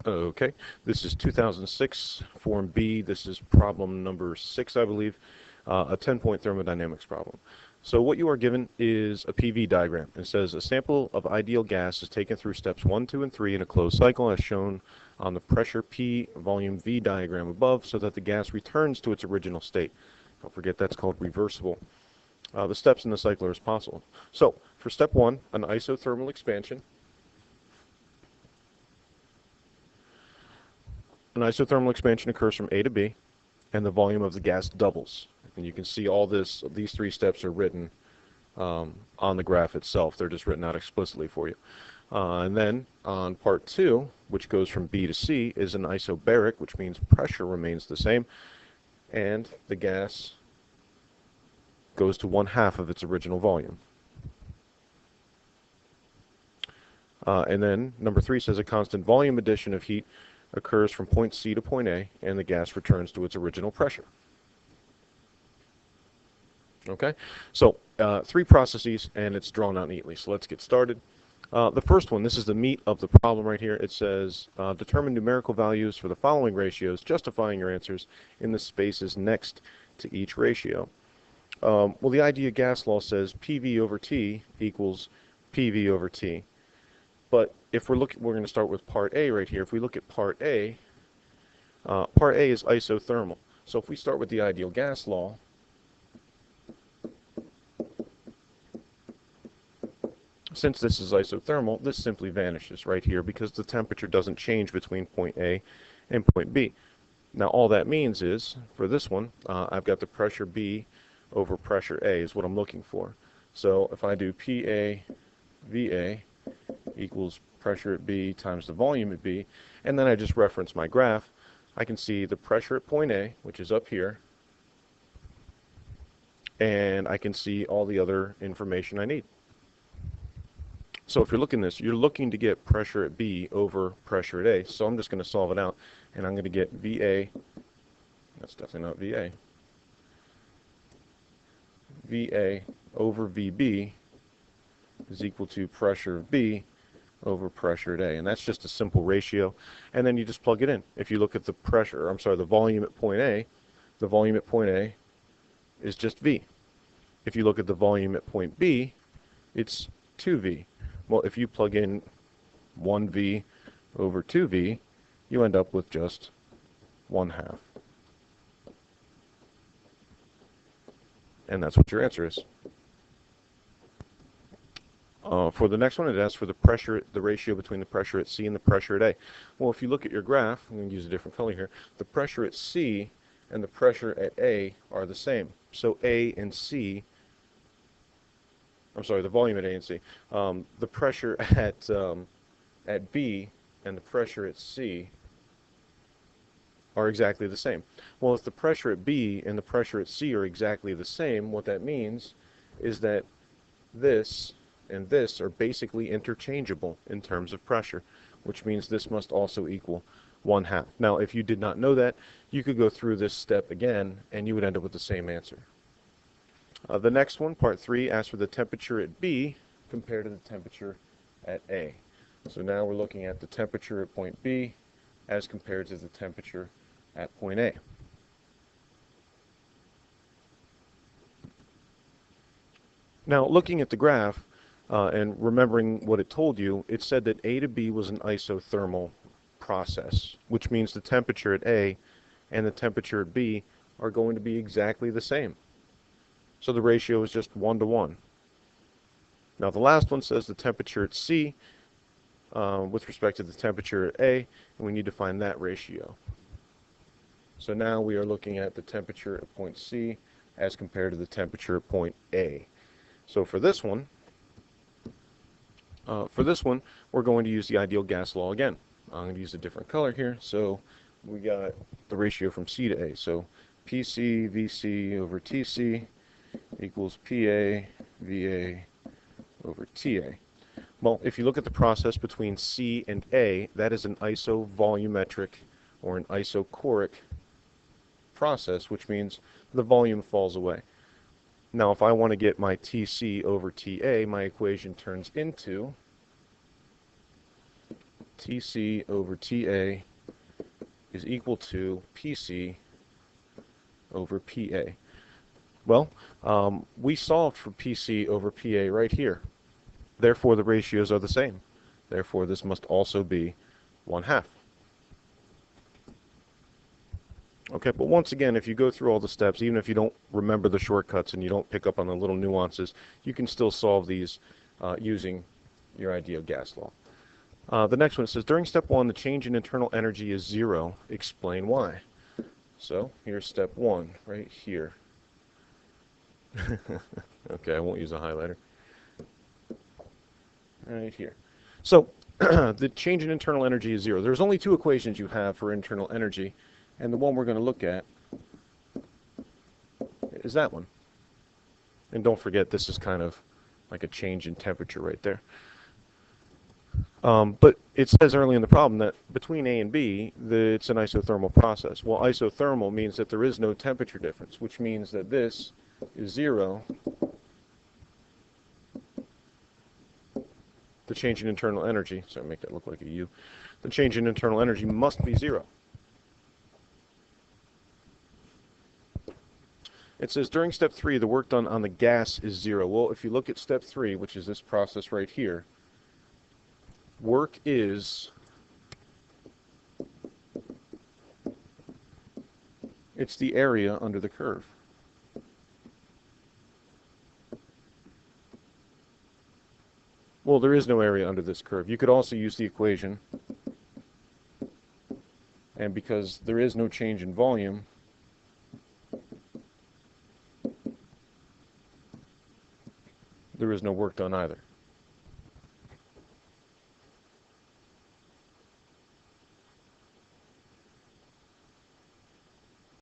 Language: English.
Okay, this is 2006 Form B. This is problem number 6, I believe, a 10-point thermodynamics problem. So what you are given is a PV diagram. It says a sample of ideal gas is taken through steps 1, 2, and 3 in a closed cycle as shown on the pressure P volume V diagram above so that the gas returns to its original state. Don't forget that's called reversible. The steps in the cycle are as possible. So for step 1, an isothermal expansion. An isothermal expansion occurs from A to B, and the volume of the gas doubles. And you can see all this, these 3 steps are written on the graph itself. They're just written out explicitly for you. And then on part 2, which goes from B to C, is an isobaric, which means pressure remains the same, and the gas goes to 1/2 of its original volume. And then number 3 says a constant volume addition of heat occurs from point C to point A, and the gas returns to its original pressure. Okay, so 3 processes, and it's drawn out neatly. So let's get started. The first one, this is the meat of the problem right here. It says determine numerical values for the following ratios, justifying your answers in the spaces next to each ratio. Well, the ideal gas law says PV over T equals PV over T. But if we're going to start with part A right here. If we look at part A is isothermal. So if we start with the ideal gas law, since this is isothermal, this simply vanishes right here because the temperature doesn't change between point A and point B. Now all that means is, for this one, I've got the pressure B over pressure A is what I'm looking for. So if I do PA VA equals pressure at B times the volume at B, and then I just reference my graph, I can see the pressure at point A, which is up here, and I can see all the other information I need. So if you're looking at this, you're looking to get pressure at B over pressure at A, so I'm just going to solve it out, and I'm going to get VA, that's definitely not VA, VA over VB is equal to pressure of B over pressure at A, and that's just a simple ratio, and then you just plug it in. If you look at the pressure, I'm sorry, the volume at point A, the volume at point A is just V. If you look at the volume at point B, it's 2V. Well, if you plug in 1V over 2V, you end up with just 1/2. And that's what your answer is. For the next one, it asks for the pressure, the ratio between the pressure at C and the pressure at A. Well, if you look at your graph, I'm going to use a different color here, the pressure at C and the pressure at A are the same. So A and C, I'm sorry, the volume at A and C, the pressure at B and the pressure at C are exactly the same. Well, if the pressure at B and the pressure at C are exactly the same, what that means is that this and this are basically interchangeable in terms of pressure, which means this must also equal 1/2. Now, if you did not know that, you could go through this step again, and you would end up with the same answer. The next one, part 3, asks for the temperature at B compared to the temperature at A. So now we're looking at the temperature at point B as compared to the temperature at point A. Now, looking at the graph, and remembering what it told you, it said that A to B was an isothermal process, which means the temperature at A and the temperature at B are going to be exactly the same. So the ratio is just 1:1. Now the last one says the temperature at C with respect to the temperature at A, and we need to find that ratio. So now we are looking at the temperature at point C as compared to the temperature at point A. So for this one, we're going to use the ideal gas law again. I'm going to use a different color here. So we got the ratio from C to A. So PC VC over TC equals PA VA over TA. Well, if you look at the process between C and A, that is an isovolumetric or an isochoric process, which means the volume falls away. Now, if I want to get my TC over TA, my equation turns into TC over TA is equal to PC over PA. Well, we solved for PC over PA right here. Therefore, the ratios are the same. Therefore, this must also be 1/2. Okay, but once again, if you go through all the steps, even if you don't remember the shortcuts and you don't pick up on the little nuances, you can still solve these using your ideal gas law. The next one says, during step 1, the change in internal energy is 0. Explain why. So here's step 1, right here. Okay, I won't use a highlighter. Right here. So the change in internal energy is 0. There's only 2 equations you have for internal energy, and the one we're going to look at is that one. And don't forget, this is kind of like a change in temperature right there. But it says early in the problem that between A and B, it's an isothermal process. Well, isothermal means that there is no temperature difference, which means that this is 0. The change in internal energy, so make that look like a U. The change in internal energy must be 0. It says during step 3, the work done on the gas is 0. Well, if you look at step 3, which is this process right here, work is, it's the area under the curve. Well, there is no area under this curve. You could also use the equation, and because there is no change in volume, there is no work done either.